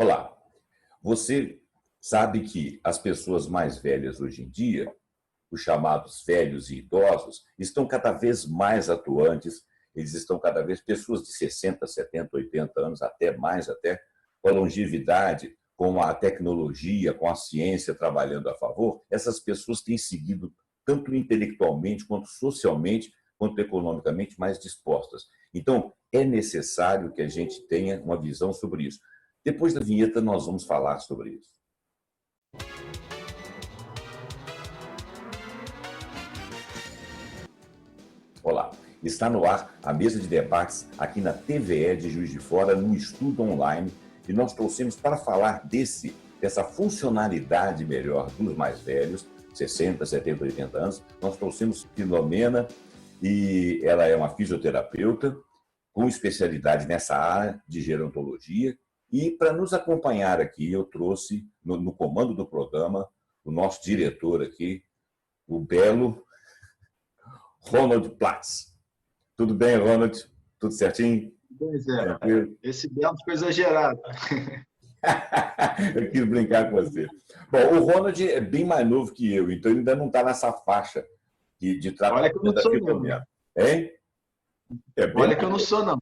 Olá, você sabe que as pessoas mais velhas hoje em dia, os chamados velhos e idosos, estão cada vez mais atuantes, eles estão cada vez, pessoas de 60, 70, 80 anos, até mais, até com a longevidade, com a tecnologia, com a ciência trabalhando a favor, essas pessoas têm seguido tanto intelectualmente, quanto socialmente, quanto economicamente mais dispostas. Então, é necessário que a gente tenha uma visão sobre isso. Depois da vinheta, nós vamos falar sobre isso. Olá, está no ar a mesa de debates aqui na TVE de Juiz de Fora, no Estudo Online, e nós trouxemos para falar dessa funcionalidade melhor dos mais velhos, 60, 70, 80 anos, nós trouxemos Filomena, e ela é uma fisioterapeuta com especialidade nessa área de gerontologia. E para nos acompanhar aqui, eu trouxe no comando do programa o nosso diretor aqui, o belo Ronald Platz. Tudo bem, Ronald? Tudo certinho? Pois é, esse belo ficou exagerado. Eu quis brincar com você. Bom, o Ronald é bem mais novo que eu, então ele ainda não está nessa faixa de tratamento. Olha que eu não sou, não. Hein? Olha que eu não sou, não.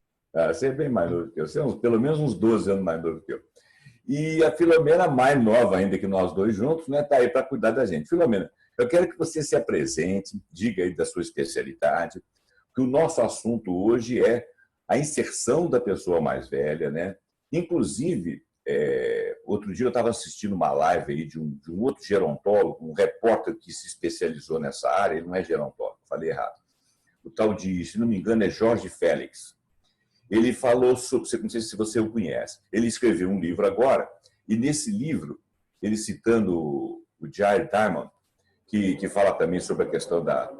Você é bem mais novo que eu. Você é pelo menos uns 12 anos mais novo que eu. E a Filomena, mais nova ainda que nós dois juntos, né, está aí para cuidar da gente. Filomena, eu quero que você se apresente, diga aí da sua especialidade, que o nosso assunto hoje é a inserção da pessoa mais velha, né? Inclusive, outro dia eu estava assistindo uma live aí de um outro gerontólogo, um repórter que se especializou nessa área, ele não é gerontólogo, falei errado. O tal de, se não me engano, é Jorge Félix. Ele falou sobre, não sei se você o conhece, ele escreveu um livro agora, e nesse livro, ele citando o Jair Diamond, que fala também sobre a questão da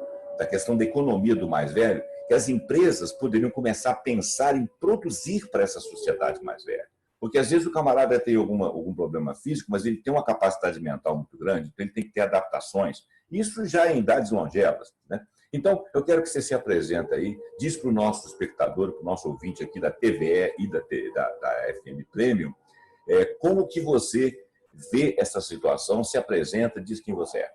questão da economia do mais velho, que as empresas poderiam começar a pensar em produzir para essa sociedade mais velha. Porque às vezes o camarada tem algum problema físico, mas ele tem uma capacidade mental muito grande, então ele tem que ter adaptações. Isso já é em idades longevas, né? Então, eu quero que você se apresente aí, diz para o nosso espectador, para o nosso ouvinte aqui da TVE e da FM Premium, como que você vê essa situação, se apresenta, diz quem você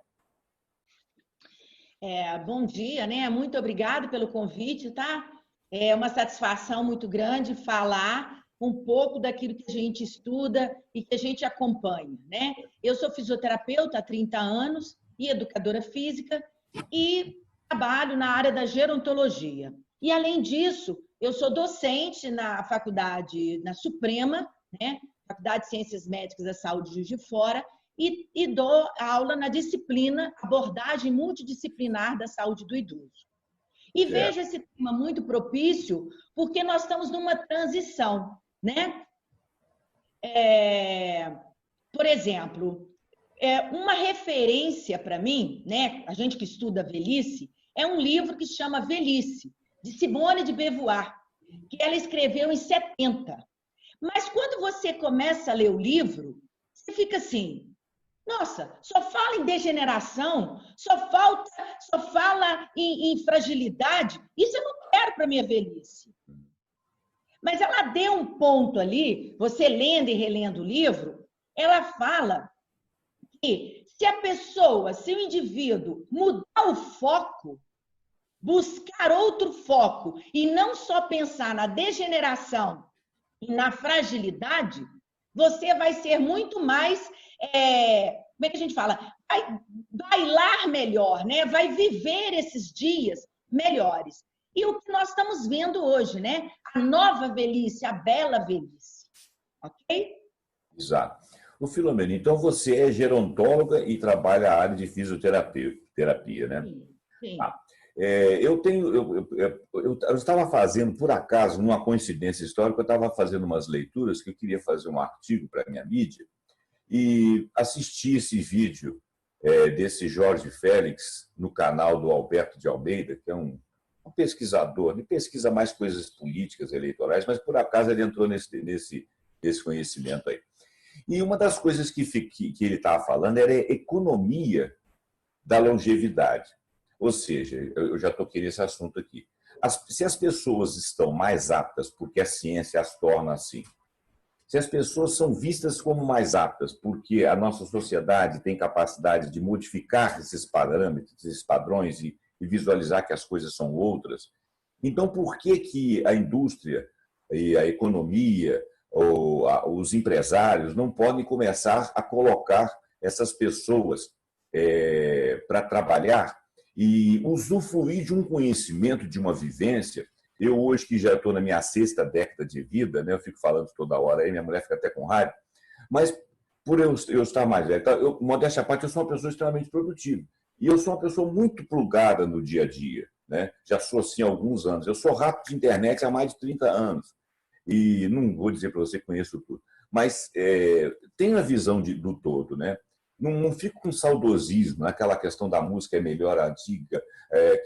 é. Bom dia, né? Muito obrigado pelo convite, tá? É uma satisfação muito grande falar um pouco daquilo que a gente estuda e que a gente acompanha, né? Eu sou fisioterapeuta há 30 anos e educadora física e trabalho na área da gerontologia. E, além disso, eu sou docente na faculdade, na Suprema, né? Faculdade de Ciências Médicas da Saúde de Juiz de Fora, e dou aula na disciplina abordagem multidisciplinar da saúde do idoso. E vejo esse tema muito propício porque nós estamos numa transição, né? Por exemplo, uma referência para mim, né? A gente que estuda velhice, é um livro que se chama Velhice, de Simone de Beauvoir, que ela escreveu em 70. Mas quando você começa a ler o livro, você fica assim, nossa, só fala em degeneração, só fala em fragilidade, isso eu não quero para minha velhice. Mas ela deu um ponto ali, você lendo e relendo o livro, ela fala que se o indivíduo mudar o foco, buscar outro foco e não só pensar na degeneração e na fragilidade, você vai ser muito mais, como é que a gente fala? Vai bailar melhor, né? Vai viver esses dias melhores. E o que nós estamos vendo hoje, né? A nova velhice, a bela velhice. Ok? Exato. O Filomena, então você é gerontóloga e trabalha a área de fisioterapia, né? Sim, sim. Eu estava fazendo, por acaso, numa coincidência histórica, eu estava fazendo umas leituras que eu queria fazer um artigo para a minha mídia e assisti esse vídeo desse Jorge Félix no canal do Alberto de Almeida, que é um pesquisador, ele pesquisa mais coisas políticas, eleitorais, mas por acaso ele entrou nesse conhecimento aí. E uma das coisas que ele estava falando era a economia da longevidade. Ou seja, eu já toquei nesse assunto aqui. Se as pessoas estão mais aptas, porque a ciência as torna assim, se as pessoas são vistas como mais aptas, porque a nossa sociedade tem capacidade de modificar esses parâmetros, esses padrões e visualizar que as coisas são outras, então por que a indústria e a economia ou os empresários não podem começar a colocar essas pessoas para trabalhar e usufruir de um conhecimento, de uma vivência? Eu hoje, que já estou na minha 6ª década de vida, né, eu fico falando toda hora aí, minha mulher fica até com raiva, mas por eu estar mais velho, modéstia à parte, eu sou uma pessoa extremamente produtiva. E eu sou uma pessoa muito plugada no dia a dia, né? Já sou assim há alguns anos. Eu sou rato de internet há mais de 30 anos. E não vou dizer para você que conheço tudo, mas tenho a visão do todo, né? Não fico com saudosismo, aquela questão da música é melhor a antiga,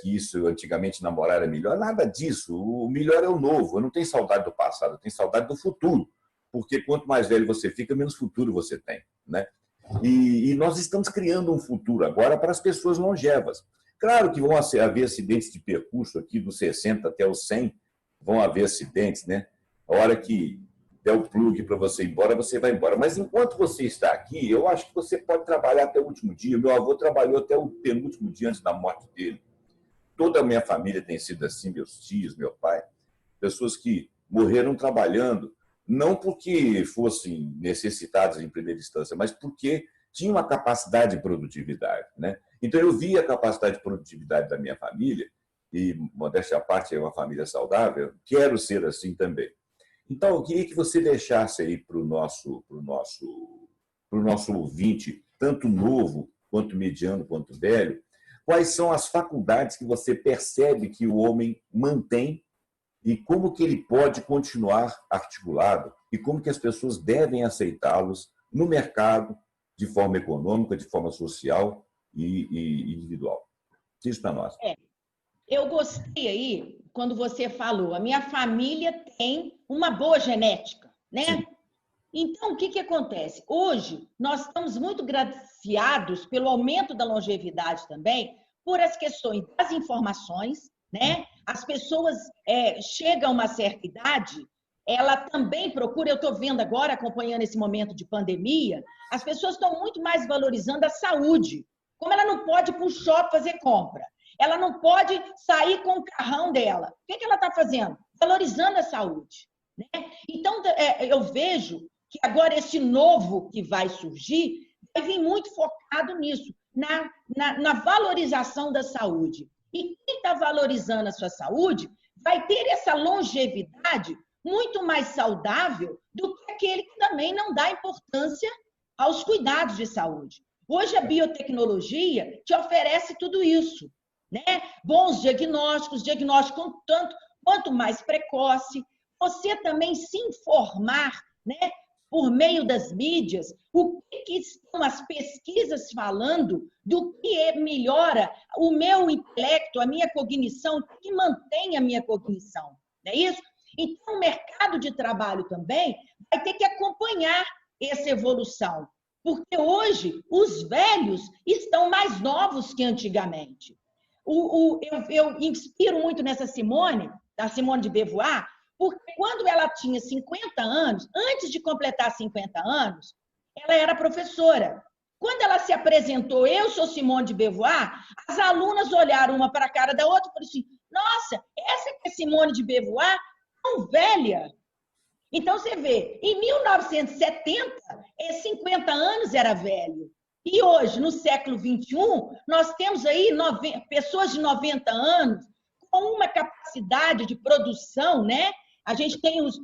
que isso antigamente namorar era melhor. Nada disso. O melhor é o novo. Eu não tenho saudade do passado, eu tenho saudade do futuro. Porque quanto mais velho você fica, menos futuro você tem, né? E nós estamos criando um futuro agora para as pessoas longevas. Claro que vão haver acidentes de percurso aqui dos 60 até os 100, vão haver acidentes, né? A hora que der o plug para você ir embora, você vai embora. Mas enquanto você está aqui, eu acho que você pode trabalhar até o último dia. Meu avô trabalhou até o penúltimo dia antes da morte dele. Toda a minha família tem sido assim, meus tios, meu pai. Pessoas que morreram trabalhando, não porque fossem necessitados em primeira instância, mas porque tinham uma capacidade de produtividade, né? Então, eu vi a capacidade de produtividade da minha família, e, modéstia à parte, é uma família saudável, quero ser assim também. Então, eu queria que você deixasse aí para o nosso ouvinte, tanto novo, quanto mediano, quanto velho, quais são as faculdades que você percebe que o homem mantém e como que ele pode continuar articulado e como que as pessoas devem aceitá-los no mercado, de forma econômica, de forma social e individual. Diz para nós. Eu gostei aí quando você falou, a minha família tem uma boa genética, né? Sim. Então, o que acontece? Hoje, nós estamos muito graciados pelo aumento da longevidade também, por as questões das informações, né? As pessoas chegam a uma certa idade, ela também procura, eu estou vendo agora, acompanhando esse momento de pandemia, as pessoas estão muito mais valorizando a saúde. Como ela não pode ir para o shopping fazer compra, ela não pode sair com o carrão dela. O que ela está fazendo? Valorizando a saúde, né? Então, eu vejo que agora esse novo que vai surgir vai vir muito focado nisso, na valorização da saúde. E quem está valorizando a sua saúde vai ter essa longevidade muito mais saudável do que aquele que também não dá importância aos cuidados de saúde. Hoje a biotecnologia te oferece tudo isso, né? Bons diagnósticos quanto mais precoce, você também se informar, né? Por meio das mídias, o que estão as pesquisas falando do que melhora o meu intelecto, a minha cognição, o que mantém a minha cognição, não é isso? Então, o mercado de trabalho também vai ter que acompanhar essa evolução, porque hoje os velhos estão mais novos que antigamente. Eu inspiro muito nessa Simone, da Simone de Beauvoir, porque quando ela tinha 50 anos, antes de completar 50 anos, ela era professora. Quando ela se apresentou, eu sou Simone de Beauvoir, as alunas olharam uma para a cara da outra e falaram assim, nossa, essa que é Simone de Beauvoir, tão velha. Então, você vê, em 1970, 50 anos era velho. E hoje, no século XXI, nós temos aí pessoas de 90 anos com uma capacidade de produção, né? A gente tem os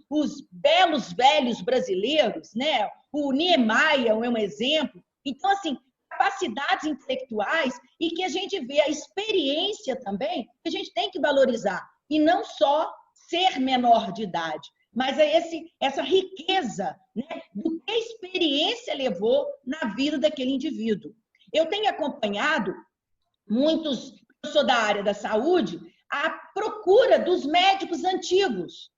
belos velhos brasileiros, né? O Niemeyer é um exemplo. Então, assim, capacidades intelectuais e que a gente vê a experiência também, que a gente tem que valorizar. E não só ser menor de idade, mas essa riqueza, né, do que a experiência levou na vida daquele indivíduo. Eu tenho acompanhado eu sou da área da saúde, a procura dos médicos antigos.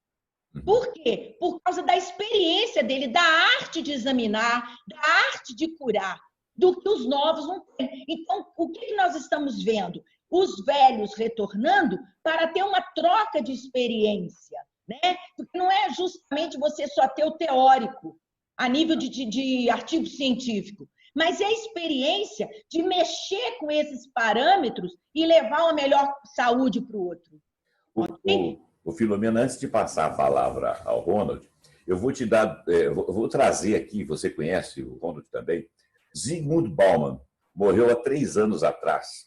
Por quê? Por causa da experiência dele, da arte de examinar, da arte de curar, do que os novos não têm. Então, o que nós estamos vendo? Os velhos retornando para ter uma troca de experiência, né? Porque não é justamente você só ter o teórico a nível de artigo científico, mas é a experiência de mexer com esses parâmetros e levar uma melhor saúde para o outro. O Filomena, antes de passar a palavra ao Ronald, eu vou te dar, vou trazer aqui, você conhece o Ronald também, Zygmunt Bauman, morreu há 3 anos atrás.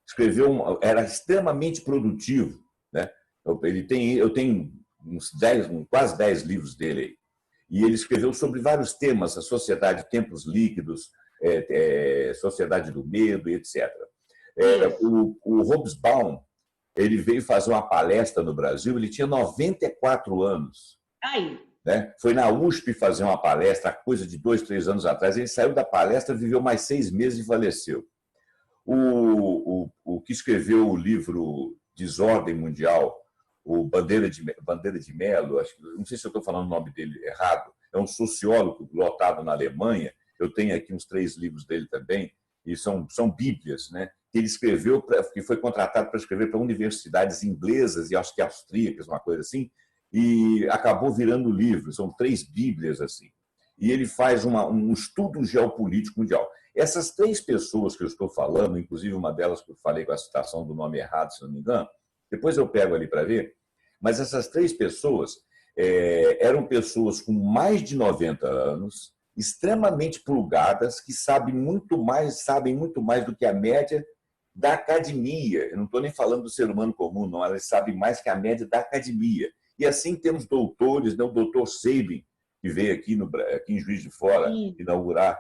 Escreveu, era extremamente produtivo, né? Eu tenho quase 10 livros dele aí. E ele escreveu sobre vários temas, a sociedade, tempos líquidos, sociedade do medo, etc. O Hobsbawm, ele veio fazer uma palestra no Brasil, ele tinha 94 anos. Aí. Né? Foi na USP fazer uma palestra, coisa de 2, 3 anos atrás. Ele saiu da palestra, viveu mais 6 meses e faleceu. O que escreveu o livro Desordem Mundial, o Bandeira de Mello, não sei se eu estou falando o nome dele errado, é um sociólogo lotado na Alemanha. Eu tenho aqui uns 3 livros dele também, e são bíblias, né? Que ele escreveu, que foi contratado para escrever para universidades inglesas e acho que austríacas, uma coisa assim, e acabou virando livro. São 3 bíblias assim. E ele faz um estudo geopolítico mundial. Essas 3 pessoas que eu estou falando, inclusive uma delas que eu falei com a citação do nome errado, se não me engano, depois eu pego ali para ver, mas essas 3 pessoas eram pessoas com mais de 90 anos, extremamente plugadas, que sabem muito mais do que a média da academia. Eu não estou nem falando do ser humano comum, não, elas sabem mais que a média da academia. E assim temos doutores, né? O doutor Sabin, que veio aqui em Juiz de Fora inaugurar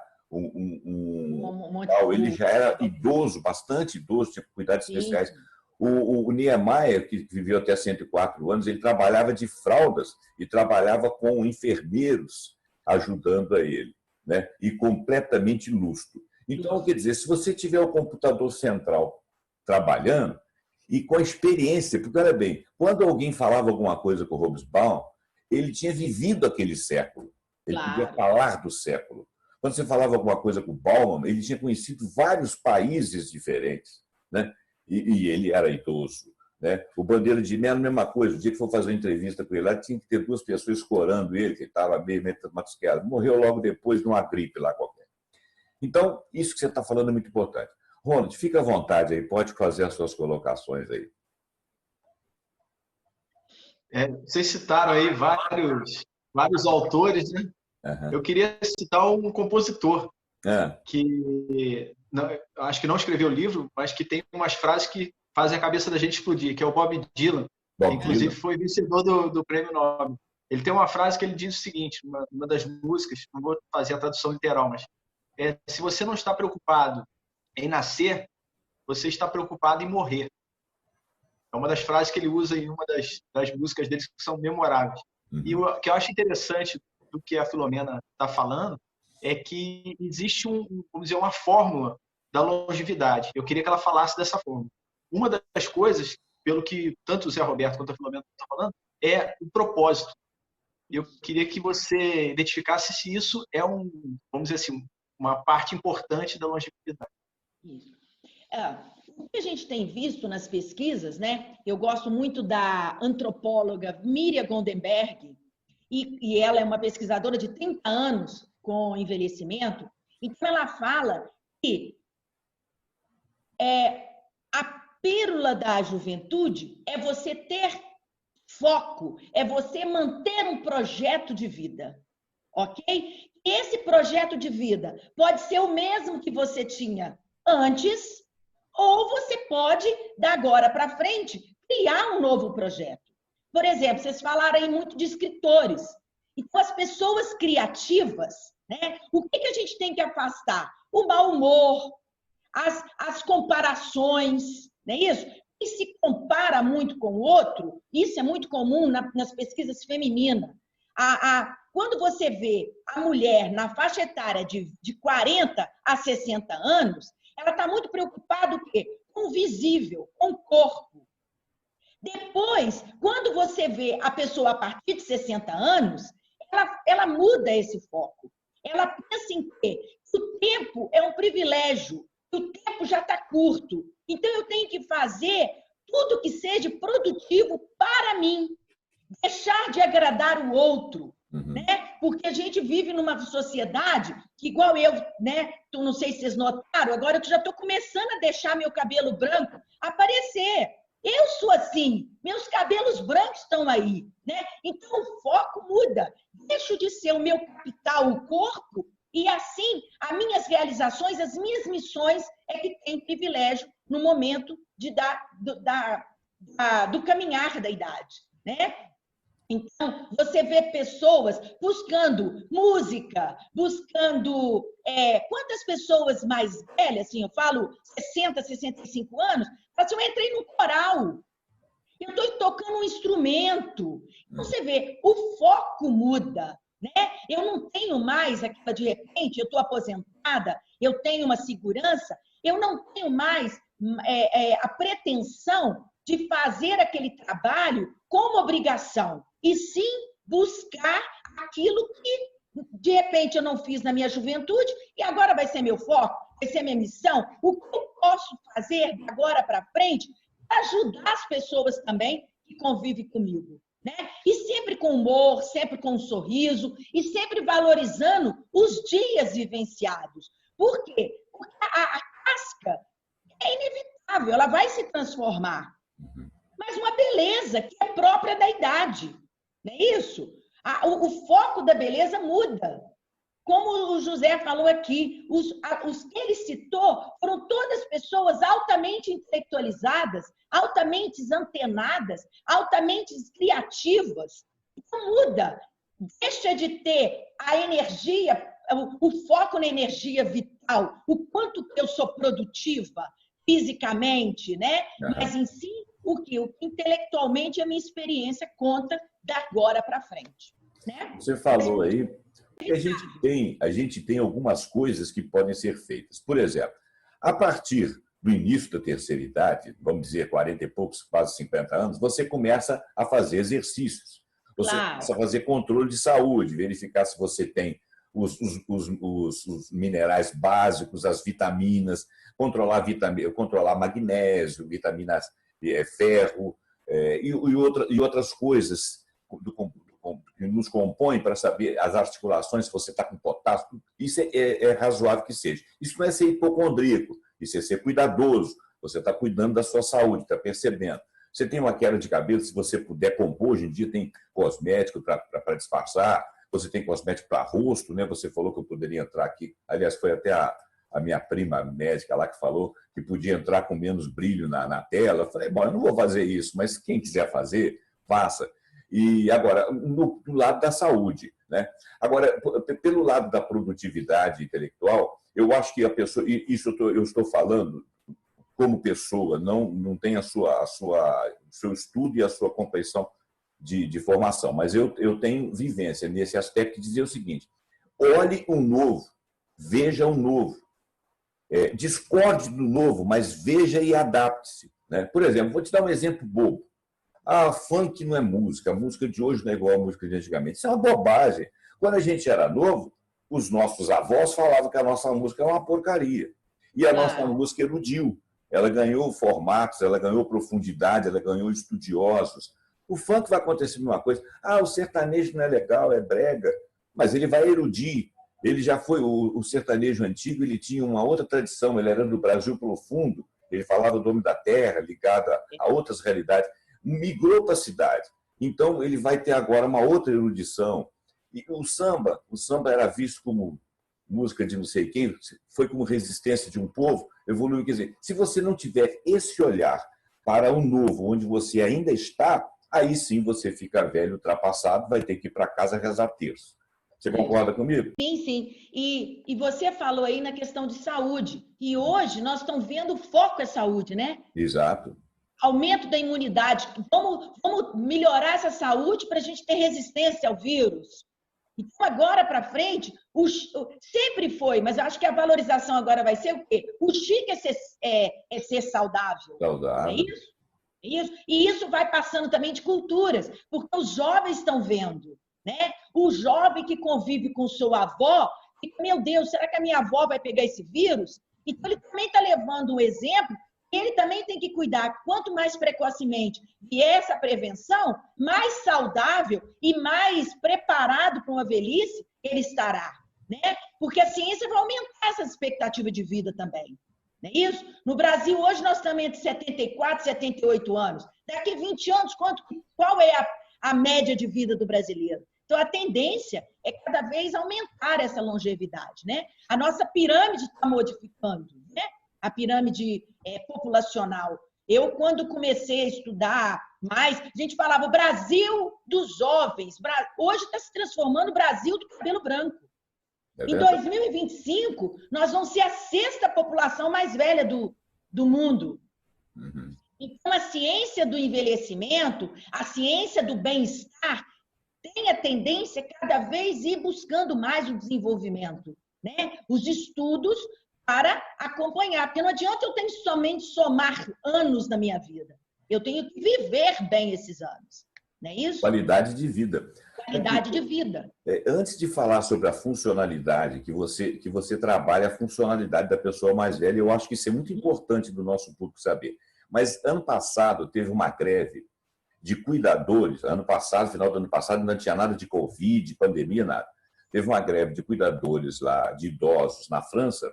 ele já era idoso, bastante idoso, tinha cuidados especiais. O Niemeyer, que viveu até 104 anos, ele trabalhava de fraldas e trabalhava com enfermeiros ajudando a ele, né? E completamente lustro. Então, quer dizer, se você tiver o computador central trabalhando e com a experiência, porque, olha bem, quando alguém falava alguma coisa com o Hobsbawm, ele tinha vivido aquele século, ele podia falar do século. Quando você falava alguma coisa com o Bauman, ele tinha conhecido vários países diferentes, né? E ele era idoso, né? O Bandeira de Mello, mesma coisa. O dia que for fazer uma entrevista com ele lá, tinha que ter 2 pessoas escorando ele, que estava meio matusqueado. Morreu logo depois de uma gripe lá qualquer. Então, isso que você está falando é muito importante. Ronald, fica à vontade aí, pode fazer as suas colocações aí. Vocês citaram aí vários autores, né? Uhum. Eu queria citar um compositor que acho que não escreveu o livro, mas que tem umas frases que fazem a cabeça da gente explodir, que é o Bob Dylan. Inclusive foi vencedor do Prêmio Nobel. Ele tem uma frase que ele diz o seguinte, uma das músicas, não vou fazer a tradução literal, mas se você não está preocupado em nascer, você está preocupado em morrer. É uma das frases que ele usa em uma das músicas dele que são memoráveis. Uhum. E o que eu acho interessante do que a Filomena está falando é que existe vamos dizer, uma fórmula da longevidade. Eu queria que ela falasse dessa forma. Uma das coisas, pelo que tanto o Zé Roberto quanto a Filomena estão falando, é o propósito. Eu queria que você identificasse se isso é vamos dizer assim, uma parte importante da longevidade. Isso. O que a gente tem visto nas pesquisas, né? Eu gosto muito da antropóloga Miriam Goldenberg, e ela é uma pesquisadora de 30 anos com envelhecimento. Então, ela fala que a pílula da juventude é você ter foco, é você manter um projeto de vida, ok? Esse projeto de vida pode ser o mesmo que você tinha antes, ou você pode, da agora para frente, criar um novo projeto. Por exemplo, vocês falaram aí muito de escritores. Então, as pessoas criativas, né? O que a gente tem que afastar? O mau humor, as comparações, não é isso? E se compara muito com o outro, isso é muito comum nas pesquisas femininas. Quando você vê a mulher na faixa etária de 40 a 60 anos, ela está muito preocupada com o visível, com o corpo. Depois, quando você vê a pessoa a partir de 60 anos, ela muda esse foco. Ela pensa em que o tempo é um privilégio, que o tempo já está curto. Então, eu tenho que fazer tudo que seja produtivo para mim. deixar de agradar o outro, né? Porque a gente vive numa sociedade que, igual eu, né? Não sei se vocês notaram, agora eu já estou começando a deixar meu cabelo branco aparecer. Eu sou assim, meus cabelos brancos estão aí, né? Então o foco muda. Deixo de ser o meu capital, o corpo, e assim as minhas realizações, as minhas missões é que tem privilégio no momento do caminhar da idade, né? Então, você vê pessoas buscando música, buscando... quantas pessoas mais velhas, assim, eu falo 60, 65 anos, assim, eu entrei no coral, eu estou tocando um instrumento. Então, você vê, o foco muda, né? Eu não tenho mais aquela, de repente, eu estou aposentada, eu tenho uma segurança, eu não tenho mais a pretensão de fazer aquele trabalho como obrigação, e sim buscar aquilo que, de repente, eu não fiz na minha juventude e agora vai ser meu foco, vai ser minha missão. O que eu posso fazer de agora para frente para ajudar as pessoas também que convivem comigo, né? E sempre com humor, sempre com um sorriso e sempre valorizando os dias vivenciados. Por quê? Porque a casca é inevitável, ela vai se transformar. Mas uma beleza que é própria da idade, não é isso? O foco da beleza muda. Como o José falou aqui, os que ele citou foram todas pessoas altamente intelectualizadas, altamente antenadas, altamente criativas. Então muda. Deixa de ter a energia, o foco na energia vital, o quanto eu sou produtiva fisicamente, né? Mas em si, o que intelectualmente a minha experiência conta da agora para frente, né? Você falou aí que a gente tem algumas coisas que podem ser feitas. Por exemplo, a partir do início da terceira idade, vamos dizer 40 e poucos, quase 50 anos, você começa a fazer exercícios. Você começa a fazer controle de saúde, verificar se você tem os minerais básicos, as vitaminas, controlar magnésio, vitaminas, ferro e outras coisas que nos compõem para saber as articulações, se você está com potássio. Isso é razoável que seja. Isso não é ser hipocondríaco, isso é ser cuidadoso. Você está cuidando da sua saúde, está percebendo. Você tem uma queda de cabelo, se você puder compor, hoje em dia tem cosmético para disfarçar, você tem cosmético para rosto, né? Você falou que eu poderia entrar aqui. Aliás, foi até a minha prima médica lá que falou que podia entrar com menos brilho na tela. Eu falei, bom, eu não vou fazer isso, mas quem quiser fazer, faça. E agora, do lado da saúde, né? Agora, pelo lado da produtividade intelectual, eu acho que a pessoa, isso eu estou falando como pessoa, não tem o seu estudo e a sua compreensão de formação, mas eu tenho vivência nesse aspecto de dizer o seguinte: olhe o novo, veja o novo, discorde do novo, mas veja e adapte-se, né? Por exemplo, vou te dar um exemplo bobo. Funk não é música, a música de hoje não é igual a música de antigamente. Isso é uma bobagem. Quando a gente era novo, os nossos avós falavam que a nossa música é uma porcaria. E a nossa música erudiu. Ela ganhou formatos, ela ganhou profundidade, ela ganhou estudiosos. O funk vai acontecer uma coisa. O sertanejo não é legal, é brega, mas ele vai erudir. Ele já foi, o sertanejo antigo, ele tinha uma outra tradição, ele era do Brasil profundo, ele falava do homem da terra, ligado a outras realidades. Migrou para a cidade. Então, ele vai ter agora uma outra erudição. E o samba era visto como música de não sei quem, foi como resistência de um povo, evoluiu. Quer dizer, se você não tiver esse olhar para o novo, onde você ainda está, aí sim você fica velho, ultrapassado, vai ter que ir para casa rezar terço. Você concorda comigo? Sim, sim. E você falou aí na questão de saúde. E hoje nós estamos vendo o foco é saúde, né? Exato. Aumento da imunidade. Vamos melhorar essa saúde para a gente ter resistência ao vírus. Então, agora para frente, sempre foi, mas eu acho que a valorização agora vai ser o quê? O chique é ser saudável. Saudável. É isso? É isso? E isso vai passando também de culturas, porque os jovens estão vendo, né? O jovem que convive com sua avó, fica, meu Deus, será que a minha avó vai pegar esse vírus? Então, ele também está levando um exemplo ele também tem que cuidar. Quanto mais precocemente vier essa prevenção, mais saudável e mais preparado para uma velhice ele estará, né? Porque a ciência vai aumentar essa expectativa de vida também. Não é isso? No Brasil, hoje, nós estamos entre 74 e 78 anos. Daqui a 20 anos, qual é a média de vida do brasileiro? Então, a tendência é cada vez aumentar essa longevidade, né? A nossa pirâmide está modificando, né? A pirâmide populacional. Eu, quando comecei a estudar mais, a gente falava o Brasil dos jovens. Hoje está se transformando o Brasil do cabelo branco. Em 2025, nós vamos ser a 6ª população mais velha do mundo. Uhum. Então, a ciência do envelhecimento, a ciência do bem-estar, tem a tendência cada vez ir buscando mais o desenvolvimento, né? Os estudos para acompanhar, porque não adianta eu ter somente somar anos na minha vida. Eu tenho que viver bem esses anos, não é isso? Qualidade de vida. Qualidade de vida. Antes de falar sobre a funcionalidade, que você trabalha a funcionalidade da pessoa mais velha, eu acho que isso é muito importante do nosso público saber. Mas ano passado teve uma greve de cuidadores, ano passado, final do ano passado, não tinha nada de Covid, pandemia, nada. Teve uma greve de cuidadores lá, de idosos na França,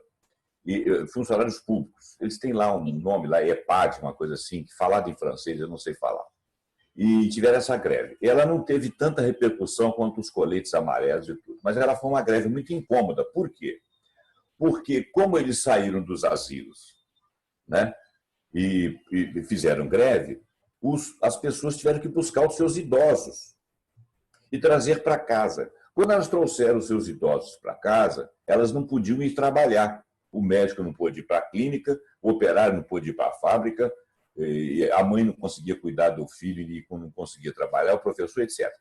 e funcionários públicos. Eles têm lá um nome, lá, EHPAD, uma coisa assim, que falado em francês eu não sei falar. E tiveram essa greve. Ela não teve tanta repercussão quanto os coletes amarelos e tudo, mas ela foi uma greve muito incômoda. Por quê? Porque, como eles saíram dos asilos, né, e fizeram greve, as pessoas tiveram que buscar os seus idosos e trazer para casa. Quando elas trouxeram os seus idosos para casa, elas não podiam ir trabalhar. O médico não pôde ir para a clínica, o operário não pôde ir para a fábrica, a mãe não conseguia cuidar do filho e não conseguia trabalhar, o professor, etc.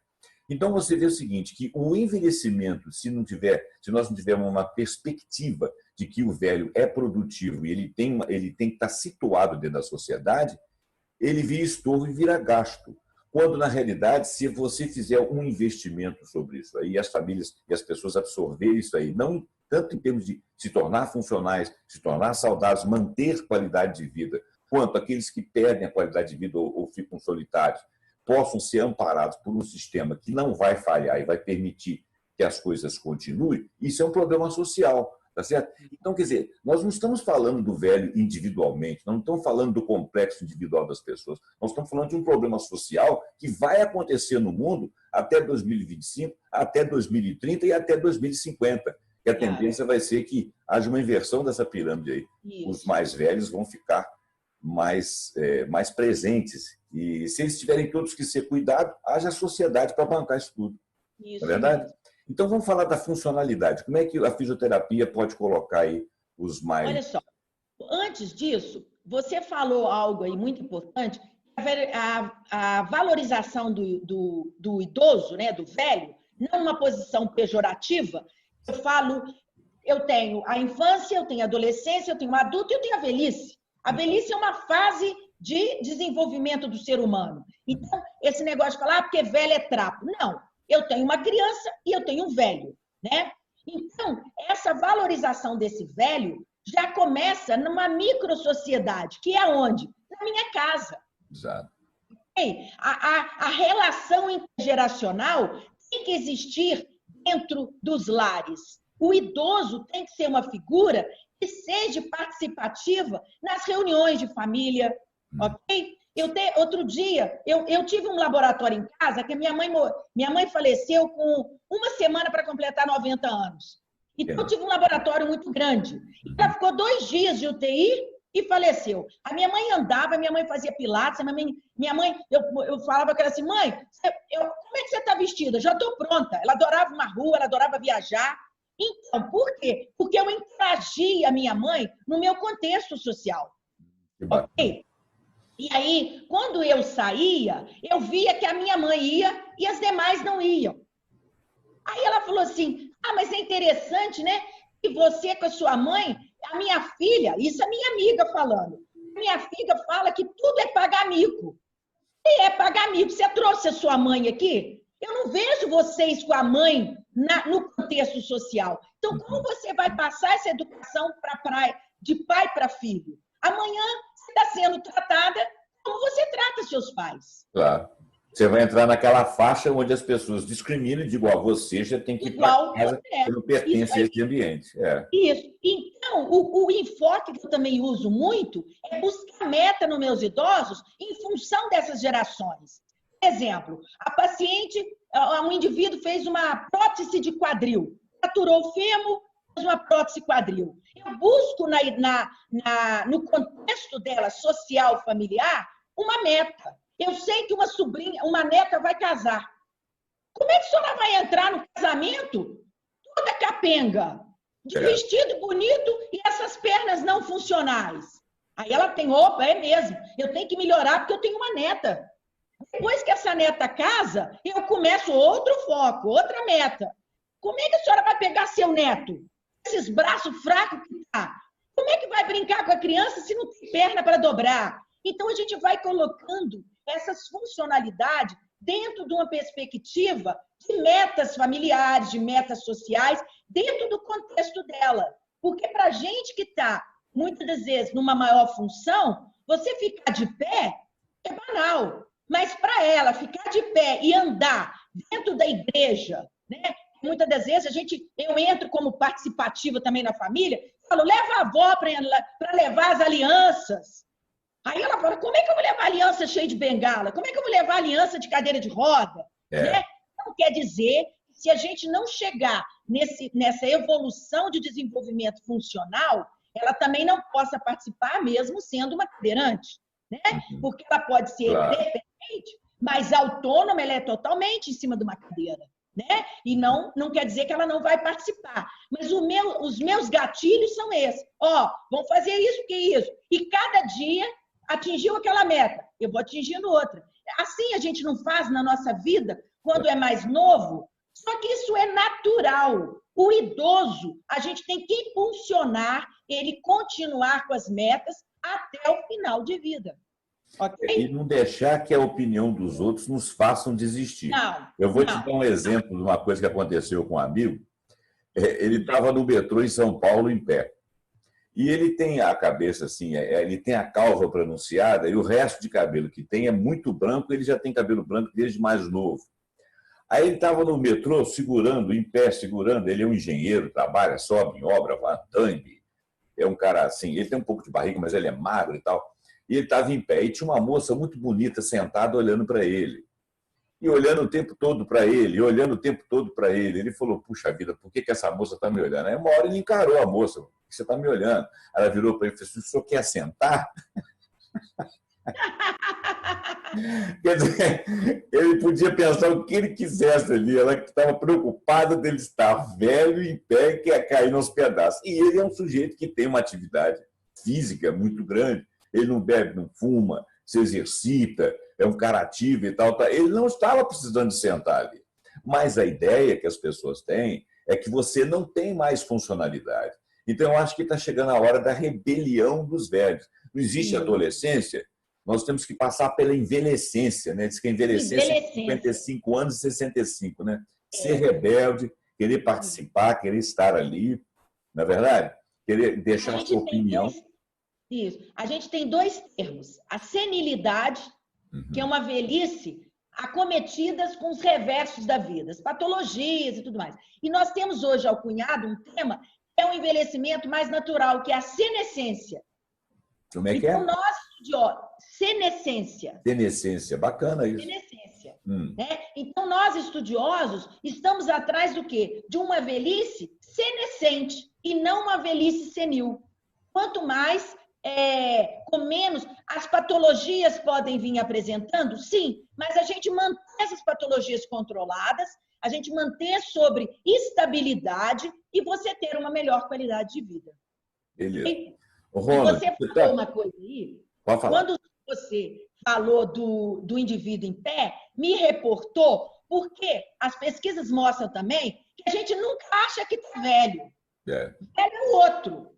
Então, você vê o seguinte, que o envelhecimento, se nós não tivermos uma perspectiva de que o velho é produtivo e ele tem que estar situado dentro da sociedade, ele vira estorvo e vira gasto. Quando, na realidade, se você fizer um investimento sobre isso aí, as famílias e as pessoas absorverem isso aí, não tanto em termos de se tornar funcionais, se tornar saudáveis, manter qualidade de vida, quanto aqueles que perdem a qualidade de vida ou ficam solitários, possam ser amparados por um sistema que não vai falhar e vai permitir que as coisas continuem, isso é um problema social. Tá certo? Então, quer dizer, nós não estamos falando do velho individualmente, não estamos falando do complexo individual das pessoas, nós estamos falando de um problema social que vai acontecer no mundo até 2025, até 2030 e até 2050. Que a tendência vai ser que haja uma inversão dessa pirâmide aí. Isso. Os mais velhos vão ficar mais presentes. E se eles tiverem todos que ser cuidados, haja sociedade para bancar isso tudo. Isso. Não é verdade? Então, vamos falar da funcionalidade. Como é que a fisioterapia pode colocar aí os mais... Olha só, antes disso, você falou algo aí muito importante, a valorização do idoso, né, do velho, não uma posição pejorativa. Eu falo, eu tenho a infância, eu tenho a adolescência, eu tenho o adulto e eu tenho a velhice. A velhice é uma fase de desenvolvimento do ser humano. Então, esse negócio de falar, porque velho é trapo. Não. Eu tenho uma criança e eu tenho um velho, né? Então, essa valorização desse velho já começa numa microsociedade, que é onde? Na minha casa. Exato. A relação intergeracional tem que existir dentro dos lares. O idoso tem que ser uma figura que seja participativa nas reuniões de família, ok? Outro dia, eu tive um laboratório em casa que minha mãe faleceu com uma semana para completar 90 anos. Então, eu tive um laboratório muito grande. Ela ficou 2 dias de UTI e faleceu. A minha mãe andava, minha mãe fazia pilates, eu falava com ela assim, mãe, como é que você está vestida? Já estou pronta. Ela adorava uma rua, ela adorava viajar. Então, por quê? Porque eu interagi a minha mãe no meu contexto social. Ok? E aí, quando eu saía, eu via que a minha mãe ia e as demais não iam. Aí ela falou assim, mas é interessante, né? Que você com a sua mãe, a minha filha, isso é minha amiga falando, minha filha fala que tudo é pagar mico. E é pagar mico. Você trouxe a sua mãe aqui? Eu não vejo vocês com a mãe no contexto social. Então, como você vai passar essa educação de pai para filho? Amanhã você está sendo tratada como você trata seus pais. Claro. Você vai entrar naquela faixa onde as pessoas discriminam e dizem, você já tem que ir para casa, você não pertence a esse ambiente. Isso. Então, o enfoque que eu também uso muito é buscar meta nos meus idosos em função dessas gerações. Por exemplo, um indivíduo fez uma prótese de quadril, fraturou o fêmur, fez uma prótese quadril. Eu busco no contexto dela, social, familiar, uma meta. Eu sei que uma neta vai casar. Como é que a senhora vai entrar no casamento toda capenga, de vestido bonito e essas pernas não funcionais? Aí ela tem, é mesmo, eu tenho que melhorar porque eu tenho uma neta. Depois que essa neta casa, eu começo outro foco, outra meta. Como é que a senhora vai pegar seu neto? Esses braços fracos que tá. Como é que vai brincar com a criança se não tem perna para dobrar? Então, a gente vai colocando essas funcionalidades dentro de uma perspectiva de metas familiares, de metas sociais, dentro do contexto dela. Porque para a gente que está, muitas das vezes, numa maior função, você ficar de pé é banal. Mas para ela ficar de pé e andar dentro da igreja, né? Muitas das vezes eu entro como participativa também na família, falo, leva a avó para levar as alianças. Aí ela fala, como é que eu vou levar aliança cheia de bengala? Como é que eu vou levar aliança de cadeira de roda? Né? Então, quer dizer, se a gente não chegar nessa evolução de desenvolvimento funcional, ela também não possa participar mesmo sendo uma cadeirante. Né? Porque ela pode ser dependente, mas autônoma, ela é totalmente em cima de uma cadeira. Né? E não quer dizer que ela não vai participar. Mas os meus gatilhos são esses. Vamos fazer isso, que isso. E cada dia atingiu aquela meta, eu vou atingindo outra. Assim a gente não faz na nossa vida quando é mais novo, só que isso é natural. O idoso, a gente tem que impulsionar ele continuar com as metas até o final de vida. Okay? E não deixar que a opinião dos outros nos façam desistir. Eu vou te dar um exemplo de uma coisa que aconteceu com um amigo. Ele estava no metrô em São Paulo, em pé. E ele tem a cabeça assim, ele tem a calva pronunciada e o resto de cabelo que tem é muito branco, ele já tem cabelo branco desde mais novo. Aí ele estava no metrô segurando, em pé, segurando, ele é um engenheiro, trabalha, sobe em obra, Van Damme, é um cara assim, ele tem um pouco de barriga, mas ele é magro e tal. E ele estava em pé e tinha uma moça muito bonita sentada olhando para ele. E olhando o tempo todo para ele, olhando o tempo todo para ele. Ele falou, puxa vida, por que essa moça está me olhando? Aí uma hora ele encarou a moça, por que você está me olhando? Ela virou para ele e falou, o senhor quer sentar? Quer dizer, ele podia pensar o que ele quisesse ali, ela estava preocupada dele estar velho, em pé, que ia cair nos pedaços. E ele é um sujeito que tem uma atividade física muito grande, ele não bebe, não fuma, se exercita, é um cara ativo e tal. Ele não estava precisando de sentar ali. Mas a ideia que as pessoas têm é que você não tem mais funcionalidade. Então, eu acho que está chegando a hora da rebelião dos velhos. Não existe adolescência, nós temos que passar pela envelhecência, né? Diz que envelhecência é 55 anos e 65, né? Ser rebelde, querer participar, querer estar ali, não é verdade? Querer deixar a sua opinião. Isso. A gente tem dois termos. A senilidade, que é uma velhice acometidas com os reversos da vida, as patologias e tudo mais. E nós temos hoje alcunhado um tema que é um envelhecimento mais natural, que é a senescência. Como é que é? Então, nós, senescência. Senescência, bacana isso. Senescência. Né? Então, nós, estudiosos, estamos atrás do quê? De uma velhice senescente e não uma velhice senil. Quanto mais, com menos, as patologias podem vir apresentando, sim, mas a gente mantém essas patologias controladas, a gente mantém sobre estabilidade e você ter uma melhor qualidade de vida. Beleza. E Ronald, você falou uma coisa aí, quando você falou do indivíduo em pé, me reportou, porque as pesquisas mostram também que a gente nunca acha que está velho. Velho é o outro.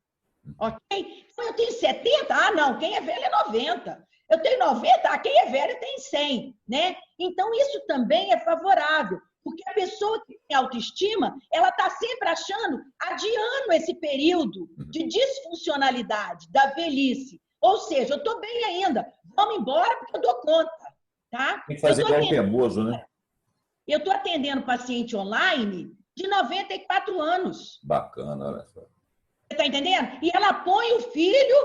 Ok? Então, eu tenho 70, não, quem é velho é 90. Eu tenho 90, quem é velho tem 100, né? Então, isso também é favorável, porque a pessoa que tem autoestima, ela está sempre achando, adiando esse período de disfuncionalidade, da velhice. Ou seja, eu estou bem ainda. Vamos embora porque eu dou conta. Tá? Tem que fazer igual o teimoso, né? Eu estou atendendo paciente online de 94 anos. Bacana, olha só. Você está entendendo? E ela põe o filho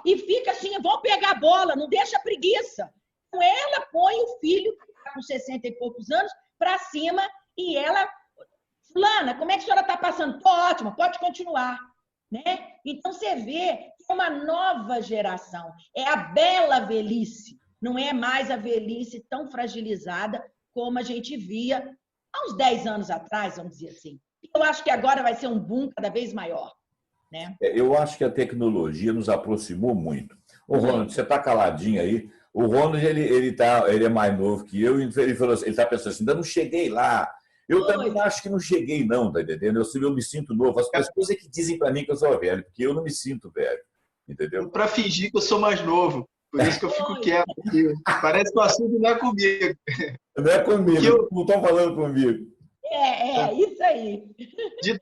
e fica assim, vão pegar a bola, não deixa preguiça. Então, ela põe o filho, que está com 60 e poucos anos, para cima e ela... Fulana, como é que a senhora está passando? Estou ótima, pode continuar. Né? Então, você vê que é uma nova geração. É a bela velhice. Não é mais a velhice tão fragilizada como a gente via há uns 10 anos atrás, vamos dizer assim. Eu acho que agora vai ser um boom cada vez maior. Né? Eu acho que a tecnologia nos aproximou muito. O Ronald, você está caladinho aí. O Ronald, ele é mais novo que eu, e ele falou assim, ele está pensando assim, ainda não cheguei lá. Eu também acho que não cheguei, não, tá entendendo? Eu me sinto novo. As coisas que dizem para mim que eu sou velho, porque eu não me sinto velho, entendeu? Para fingir que eu sou mais novo. Por isso que eu fico quieto aqui. Parece que o assunto não é comigo. Não é comigo, não estão falando comigo. Isso aí. De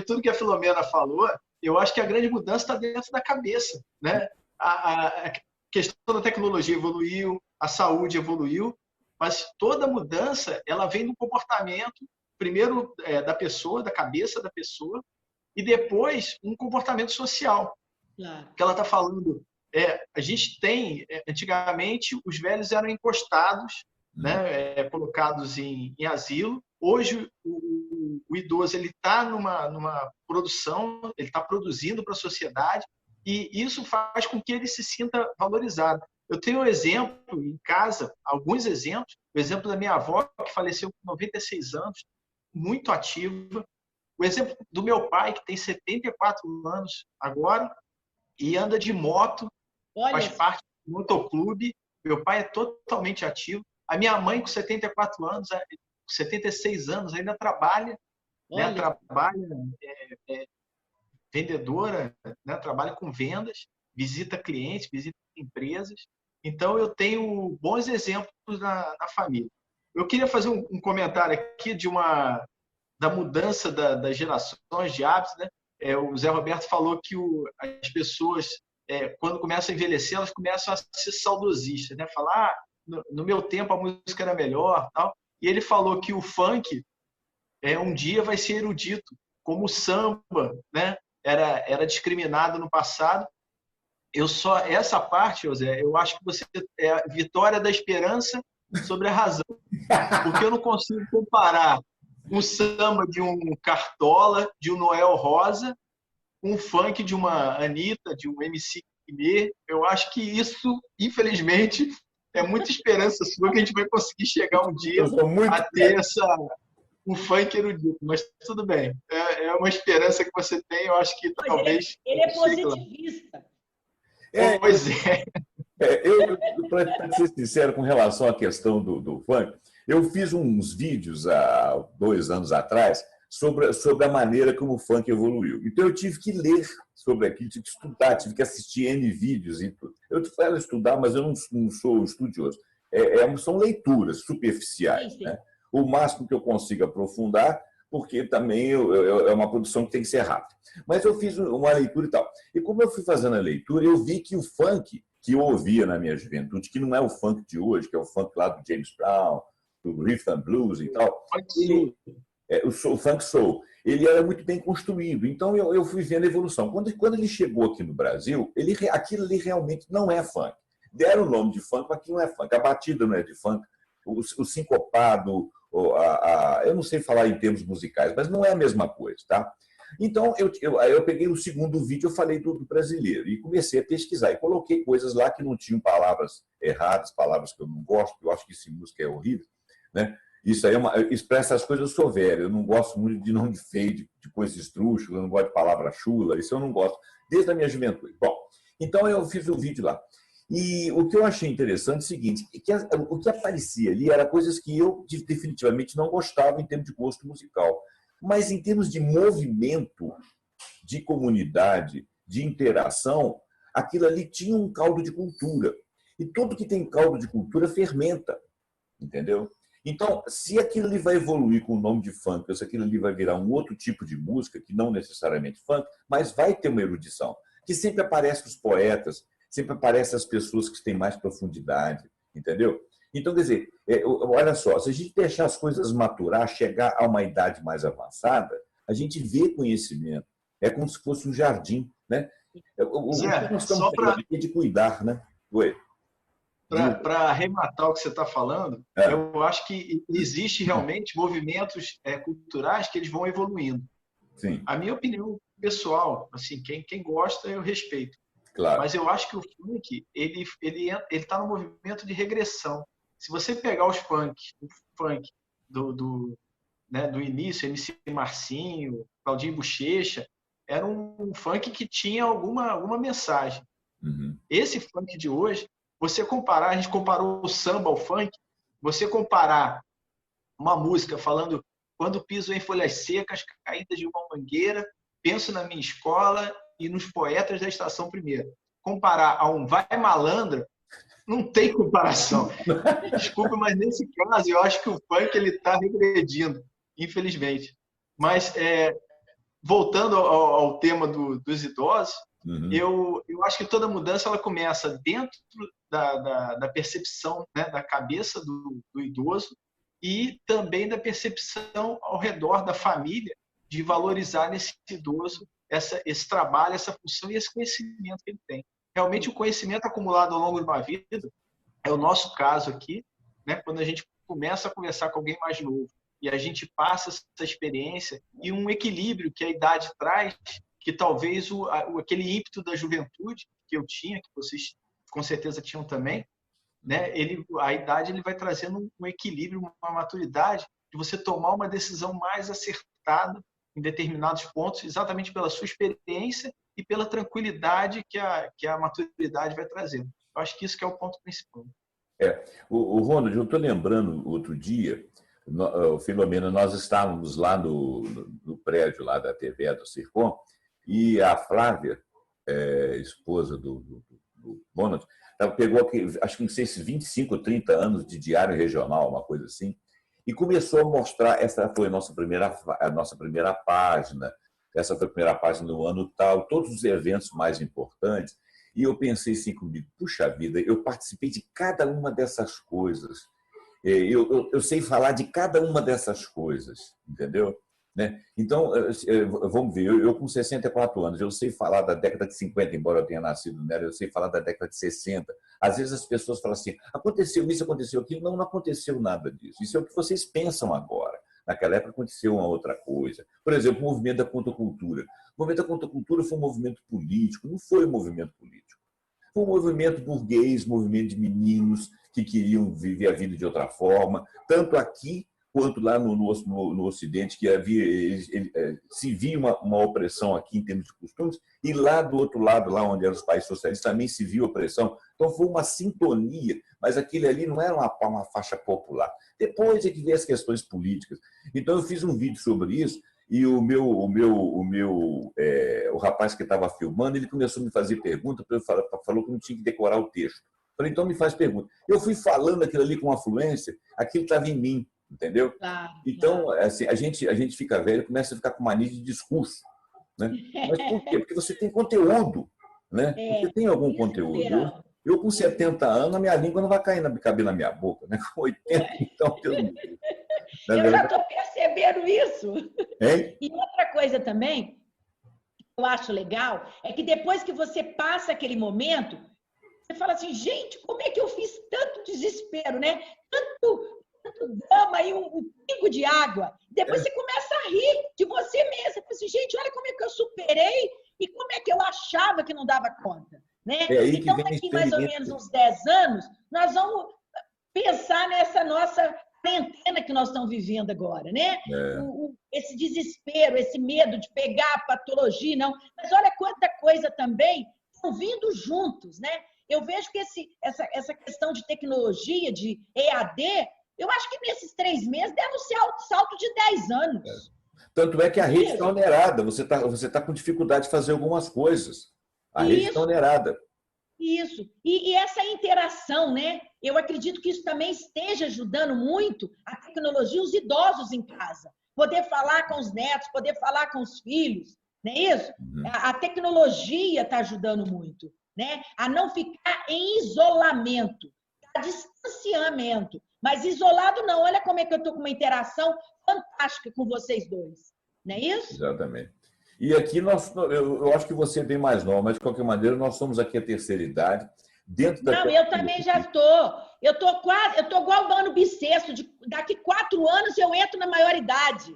tudo que a Filomena falou, eu acho que a grande mudança está dentro da cabeça. Né? A questão da tecnologia evoluiu, a saúde evoluiu, mas toda mudança ela vem do comportamento, primeiro da pessoa, da cabeça da pessoa, e depois um comportamento social. Claro. Que ela está falando, a gente tem, antigamente, os velhos eram encostados, né, colocados em asilo. Hoje, o idoso está numa produção, ele está produzindo para a sociedade, e isso faz com que ele se sinta valorizado. Eu tenho um exemplo em casa, alguns exemplos. O exemplo da minha avó, que faleceu com 96 anos, muito ativa. O exemplo do meu pai, que tem 74 anos agora, e anda de moto, faz parte do motoclube. Meu pai é totalmente ativo. A minha mãe, com 74 anos, 76 anos, ainda trabalha, né? Trabalha vendedora, né? Trabalha com vendas, visita clientes, visita empresas. Então, eu tenho bons exemplos na família. Eu queria fazer um comentário aqui da mudança das gerações de hábitos. Né? O Zé Roberto falou que as pessoas, quando começam a envelhecer, elas começam a ser saudosistas, né? Falar, no meu tempo a música era melhor, tal. E ele falou que o funk um dia vai ser erudito, como o samba, né? Era discriminado no passado. Essa parte, José, eu acho que você é a vitória da esperança sobre a razão. Porque eu não consigo comparar um samba de um Cartola, de um Noel Rosa, um funk de uma Anitta, de um MC Guimê. Eu acho que isso, infelizmente, é muita esperança sua que a gente vai conseguir chegar um dia a ter um funk erudito. Mas tudo bem. É uma esperança que você tem, eu acho que talvez... Ele é positivista. Pois é. Para ser sincero, com relação à questão do funk, eu fiz uns vídeos há 2 anos atrás sobre a maneira como o funk evoluiu. Então, eu tive que ler sobre aquilo, tive que estudar, tive que assistir N vídeos e tudo. Eu falo estudar, mas eu não sou estudioso. São leituras superficiais. Né? O máximo que eu consigo aprofundar, porque também é uma produção que tem que ser rápida. Mas eu fiz uma leitura e tal. E como eu fui fazendo a leitura, eu vi que o funk que eu ouvia na minha juventude, que não é o funk de hoje, que é o funk lá do James Brown, do Rhythm and Blues e tal, o funk soul, ele era muito bem construído. Então eu fui vendo a evolução. Quando ele chegou aqui no Brasil, aquilo ali realmente não é funk. Deram o nome de funk, mas aquilo não é funk. A batida não é de funk. O sincopado, eu não sei falar em termos musicais, mas não é a mesma coisa, tá? Então, eu peguei o segundo vídeo, eu falei do brasileiro, e comecei a pesquisar, e coloquei coisas lá que não tinham palavras erradas, palavras que eu não gosto, eu acho que essa música é horrível, né? Isso aí expressa as coisas, eu sou velho, eu não gosto muito de nome feio, de coisas esdrúxulas, eu não gosto de palavra chula, isso eu não gosto, desde a minha juventude. Bom, então eu fiz o vídeo lá. E o que eu achei interessante é o seguinte, que o que aparecia ali era coisas que eu definitivamente não gostava em termos de gosto musical. Mas em termos de movimento, de comunidade, de interação, aquilo ali tinha um caldo de cultura. E tudo que tem caldo de cultura fermenta, entendeu? Então, se aquilo ali vai evoluir com o nome de funk, ou se aquilo ali vai virar um outro tipo de música, que não necessariamente funk, mas vai ter uma erudição. que sempre aparecem os poetas, sempre aparecem as pessoas que têm mais profundidade, entendeu? Então, quer dizer, olha só, se a gente deixar as coisas maturar, chegar a uma idade mais avançada, a gente vê conhecimento. É como se fosse um jardim, né? Zé, nós estamos de cuidar, né? Oi. Para arrematar o que você está falando, eu acho que existe realmente movimentos culturais que eles vão evoluindo. Sim. A minha opinião pessoal, assim, quem gosta eu respeito. Claro. Mas eu acho que o funk ele está no movimento de regressão. Se você pegar o funk do início, MC Marcinho, Claudinho Bochecha, era um funk que tinha alguma mensagem. Uhum. Esse funk de hoje, você comparar, a gente comparou o samba ao funk, você comparar uma música falando quando piso em folhas secas, caídas de uma mangueira, penso na minha escola e nos poetas da Estação Primeira. Comparar a um Vai Malandra, não tem comparação. Desculpa, mas nesse caso eu acho que o funk está regredindo, infelizmente. Mas, voltando ao tema dos idosos, uhum. eu acho que toda mudança ela começa dentro da percepção, né, da cabeça do idoso e também da percepção ao redor da família de valorizar nesse idoso esse trabalho, essa função e esse conhecimento que ele tem. Realmente o conhecimento acumulado ao longo de uma vida é o nosso caso aqui, né, quando a gente começa a conversar com alguém mais novo e a gente passa essa experiência e um equilíbrio que a idade traz, que talvez aquele ímpeto da juventude que eu tinha, que vocês com certeza tinham também, né, a idade ele vai trazendo um equilíbrio, uma maturidade de você tomar uma decisão mais acertada em determinados pontos, exatamente pela sua experiência e pela tranquilidade que a maturidade vai trazendo. Eu acho que isso que é o ponto principal. O Ronald, eu estou lembrando outro dia, Filomena, nós estávamos lá no prédio lá da TV do Circom e a Flávia, esposa do Ronald, pegou acho que não sei se 25 ou 30 anos de diário regional, uma coisa assim, e começou a mostrar, essa foi a nossa primeira página, essa foi a primeira página do ano tal, todos os eventos mais importantes, e eu pensei assim comigo, puxa vida, eu participei de cada uma dessas coisas, eu sei falar de cada uma dessas coisas, entendeu? Né? Então, vamos ver, eu com 64 anos, eu sei falar da década de 50, embora eu tenha nascido nela, eu sei falar da década de 60. Às vezes as pessoas falam assim, aconteceu isso, aconteceu aquilo. Não aconteceu nada disso. Isso é o que vocês pensam agora. Naquela época aconteceu uma outra coisa. Por exemplo, o movimento da contracultura. O movimento da contracultura foi um movimento político, não foi um movimento político. Foi um movimento burguês, movimento de meninos que queriam viver a vida de outra forma, tanto aqui quanto lá no Ocidente, que se via uma opressão aqui em termos de costumes, e lá do outro lado, lá onde eram os países socialistas, também se via opressão. Então foi uma sintonia, mas aquilo ali não era uma faixa popular. Depois é que veio as questões políticas. Então eu fiz um vídeo sobre isso, e o rapaz que estava filmando, ele começou a me fazer pergunta, falou que não tinha que decorar o texto. Falei, então me faz pergunta. Eu fui falando aquilo ali com afluência, aquilo estava em mim. Entendeu? Claro, então, claro. Assim, a gente fica velho, começa a ficar com mania de discurso. Né? Mas por quê? Porque você tem conteúdo. Né? Você tem algum conteúdo. Eu, com 70 anos, a minha língua não vai caber na minha boca. Né? Com 80, então, Deus me livre. Eu já estou percebendo isso. Hein? E outra coisa também, que eu acho legal, é que depois que você passa aquele momento, você fala assim, gente, como é que eu fiz tanto desespero, né? Tanto drama e um pingo de água. Depois você começa a rir de você mesmo. Você fala assim, gente, olha como é que eu superei e como é que eu achava que não dava conta. Né? Então, daqui mais ou menos uns 10 anos, nós vamos pensar nessa nossa quarentena que nós estamos vivendo agora. Né? Esse desespero, esse medo de pegar a patologia, não. Mas olha quanta coisa também estão vindo juntos. Né? Eu vejo que essa questão de tecnologia, de EAD, eu acho que nesses 3 meses deram um salto de 10 anos. Tanto é que a rede está onerada. Você tá com dificuldade de fazer algumas coisas. A rede está onerada. Isso. E essa interação, né? Eu acredito que isso também esteja ajudando muito a tecnologia, os idosos em casa. Poder falar com os netos, poder falar com os filhos. não é isso? A tecnologia está ajudando muito, né? A não ficar em isolamento, a distanciamento. Mas isolado não, olha como é que eu estou com uma interação fantástica com vocês dois, não é isso? Exatamente. E aqui eu acho que você é bem mais nova, mas de qualquer maneira nós somos aqui a terceira idade. Não, eu também já estou. Eu estou igual o Mano Bissexto, daqui 4 anos eu entro na maioridade.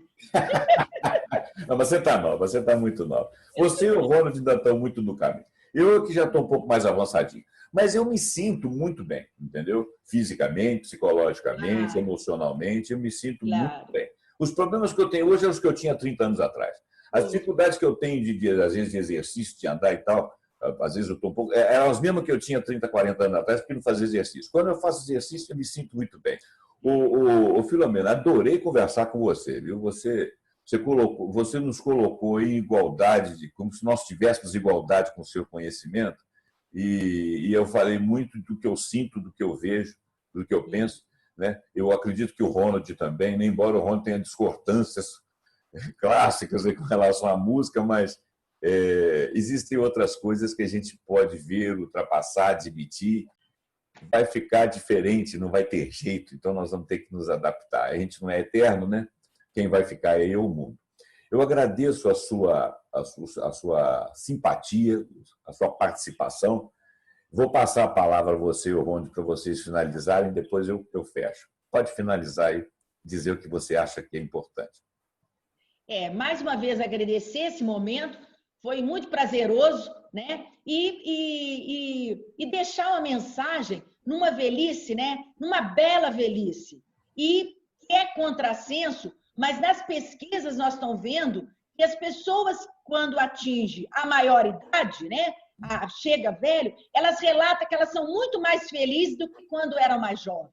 Não, você está nova, você está muito nova. Você e o Ronald ainda estão muito no caminho. Eu que já estou um pouco mais avançadinho. Mas eu me sinto muito bem, entendeu? Fisicamente, psicologicamente, emocionalmente, eu me sinto muito bem. Os problemas que eu tenho hoje são os que eu tinha 30 anos atrás. As dificuldades que eu tenho, às vezes, de exercício, de andar e tal, às vezes eu estou um pouco... Eram as mesmas que eu tinha 30, 40 anos atrás, porque não fazia exercício. Quando eu faço exercício, eu me sinto muito bem. O Filomena, adorei conversar com você, viu? Você nos colocou em igualdade, como se nós tivéssemos igualdade com o seu conhecimento, e eu falei muito do que eu sinto, do que eu vejo, do que eu penso, né? Eu acredito que o Ronald também, né? Embora o Ronald tenha discordâncias clássicas aí com relação à música, mas existem outras coisas que a gente pode ver, ultrapassar, admitir. Vai ficar diferente, não vai ter jeito, então nós vamos ter que nos adaptar. A gente não é eterno, né? Quem vai ficar é o mundo. Eu agradeço a sua simpatia, a sua participação. Vou passar a palavra a você e ao Ronald para vocês finalizarem, depois eu fecho. Pode finalizar e dizer o que você acha que é importante. Mais uma vez agradecer esse momento, foi muito prazeroso, né? E deixar uma mensagem numa velhice, né? Numa bela velhice. E é contrassenso, mas nas pesquisas nós estamos vendo que as pessoas, quando atingem a maioridade, né? Chega velho, elas relatam que elas são muito mais felizes do que quando eram mais jovens.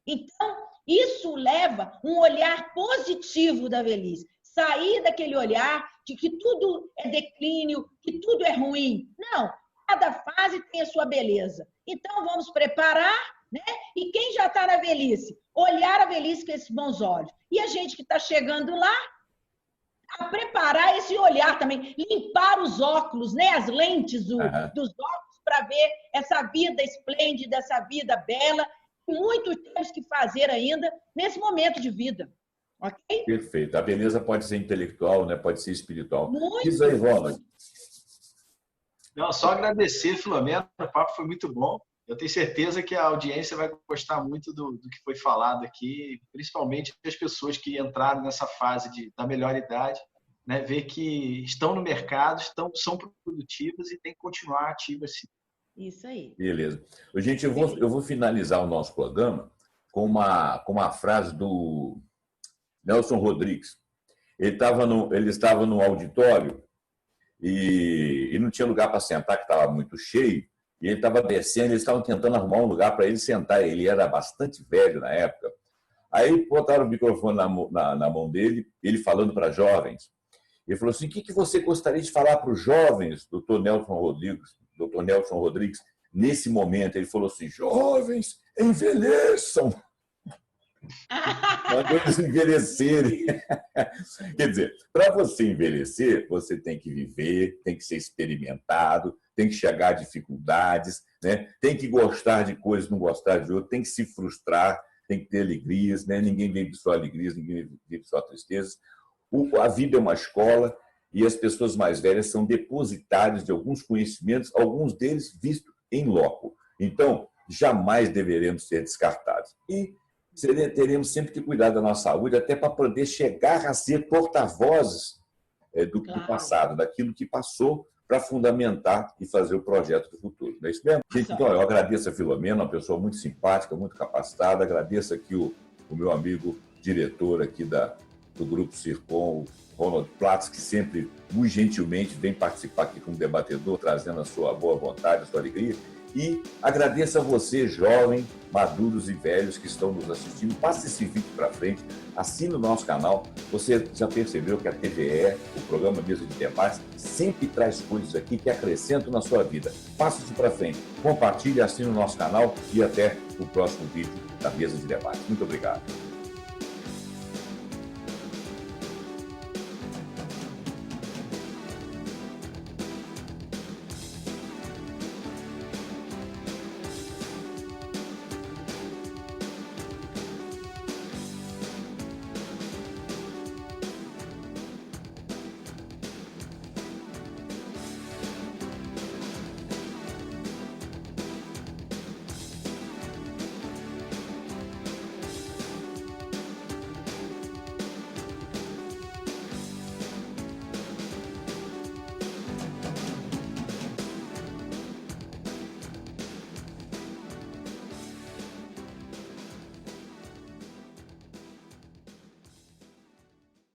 Então, isso leva um olhar positivo da velhice. Sair daquele olhar de que tudo é declínio, que tudo é ruim. Não, cada fase tem a sua beleza. Então, vamos preparar, né? E quem já está na velhice, olhar a velhice com esses bons olhos. E a gente que está chegando lá, a preparar esse olhar também, limpar os óculos, né? As lentes dos óculos para ver essa vida esplêndida, essa vida bela. Muito temos que fazer ainda nesse momento de vida. Okay? Perfeito. A beleza pode ser intelectual, né? Pode ser espiritual. Muito. Diz aí, Ronald. Não, só agradecer, Filomena. O papo foi muito bom. Eu tenho certeza que a audiência vai gostar muito do que foi falado aqui, principalmente as pessoas que entraram nessa fase da melhor idade, né? Ver que estão no mercado, são produtivas e tem que continuar ativas assim. Isso aí. Beleza. Gente, eu vou finalizar o nosso programa com uma frase do Nelson Rodrigues. Ele estava no auditório e não tinha lugar para sentar, que estava muito cheio, e ele estava descendo, eles estavam tentando arrumar um lugar para ele sentar. Ele era bastante velho na época. Aí botaram o microfone na mão dele, ele falando para jovens. Ele falou assim: o que você gostaria de falar para os jovens, doutor Nelson Rodrigues, nesse momento? Ele falou assim: jovens, envelheçam. Quando eles envelhecerem. Quer dizer, para você envelhecer, você tem que viver, tem que ser experimentado, tem que chegar a dificuldades, né? Tem que gostar de coisas, não gostar de outras, tem que se frustrar, tem que ter alegrias, né? Ninguém vive só alegrias, ninguém vive só tristezas. A vida é uma escola e as pessoas mais velhas são depositárias de alguns conhecimentos, alguns deles vistos em loco. Então, jamais deveremos ser descartados. E teremos sempre que cuidar da nossa saúde, até para poder chegar a ser porta-vozes do passado, daquilo que passou, para fundamentar e fazer o projeto do futuro. Não é isso mesmo? Gente, então, eu agradeço a Filomena, uma pessoa muito simpática, muito capacitada. Agradeço aqui o meu amigo diretor aqui do Grupo Circom, o Ronald Platz, que sempre, muito gentilmente, vem participar aqui como debatedor, trazendo a sua boa vontade, a sua alegria. E agradeço a você, jovem, maduros e velhos que estão nos assistindo. Passe esse vídeo para frente, assine o nosso canal. Você já percebeu que a TVE, o programa Mesa de Debates, sempre traz coisas aqui que acrescentam na sua vida. Passe isso para frente, compartilhe, assine o nosso canal e até o próximo vídeo da Mesa de Debates. Muito obrigado.